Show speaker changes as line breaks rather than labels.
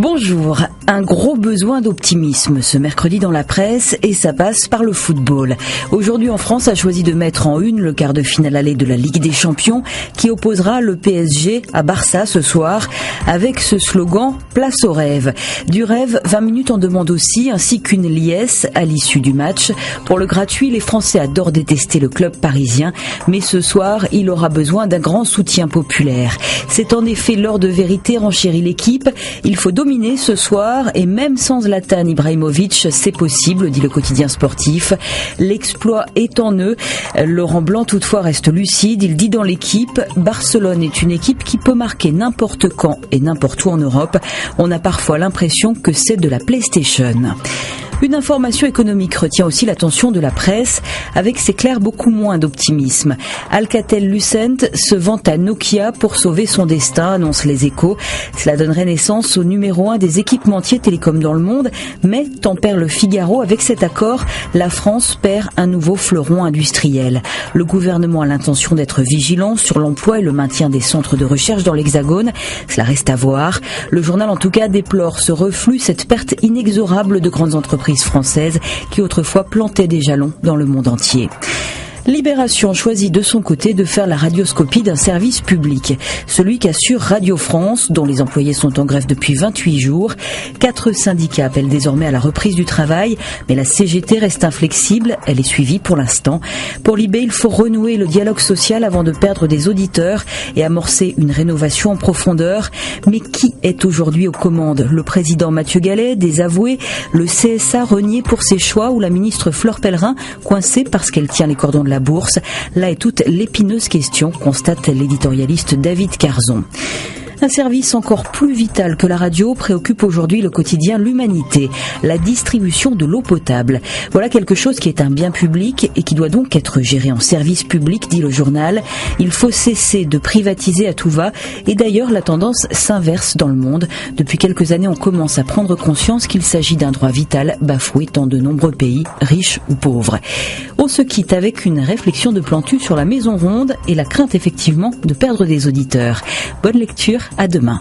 Bonjour, un gros besoin d'optimisme ce mercredi dans la presse et ça passe par le football. Aujourd'hui en France a choisi de mettre en une le quart de finale aller de la Ligue des Champions qui opposera le PSG à Barça ce soir avec ce slogan « Place au rêve ». Du rêve, 20 minutes en demande aussi ainsi qu'une liesse à l'issue du match. Pour le gratuit, les Français adorent détester le club parisien mais ce soir il aura besoin d'un grand soutien populaire. C'est en effet l'heure de vérité, renchérit l'équipe. Il faut dominer ce soir et même sans Zlatan Ibrahimovic, c'est possible, dit le quotidien sportif. L'exploit est en eux. Laurent Blanc toutefois reste lucide. Il dit dans l'équipe, Barcelone est une équipe qui peut marquer n'importe quand et n'importe où en Europe. On a parfois l'impression que c'est de la PlayStation. Une information économique retient aussi l'attention de la presse, avec c'est clair beaucoup moins d'optimisme. Alcatel-Lucent se vante à Nokia pour sauver son destin, annoncent les Échos. Cela donnerait naissance au numéro 1 des équipementiers télécoms dans le monde, mais tempère le Figaro, avec cet accord, la France perd un nouveau fleuron industriel. Le gouvernement a l'intention d'être vigilant sur l'emploi et le maintien des centres de recherche dans l'Hexagone. Cela reste à voir. Le journal en tout cas déplore ce reflux, cette perte inexorable de grandes entreprises françaises qui autrefois plantaient des jalons dans le monde entier. Libération choisit de son côté de faire la radioscopie d'un service public, celui qu'assure Radio France, dont les employés sont en grève depuis 28 jours. 4 syndicats appellent désormais à la reprise du travail, mais la CGT reste inflexible, elle est suivie pour l'instant. Pour Libé, il faut renouer le dialogue social avant de perdre des auditeurs et amorcer une rénovation en profondeur. Mais qui est aujourd'hui aux commandes? Le président Mathieu Gallet, désavoué, le CSA renié pour ses choix ou la ministre Fleur Pellerin, coincée parce qu'elle tient les cordons de la bourse. Là est toute l'épineuse question, constate l'éditorialiste David Carzon. Un service encore plus vital que la radio préoccupe aujourd'hui le quotidien L'Humanité, la distribution de l'eau potable. Voilà quelque chose qui est un bien public et qui doit donc être géré en service public, dit le journal. Il faut cesser de privatiser à tout va et d'ailleurs la tendance s'inverse dans le monde. Depuis quelques années, on commence à prendre conscience qu'il s'agit d'un droit vital bafoué dans de nombreux pays, riches ou pauvres. On se quitte avec une réflexion de Plantu sur la Maison Ronde et la crainte effectivement de perdre des auditeurs. Bonne lecture. À demain.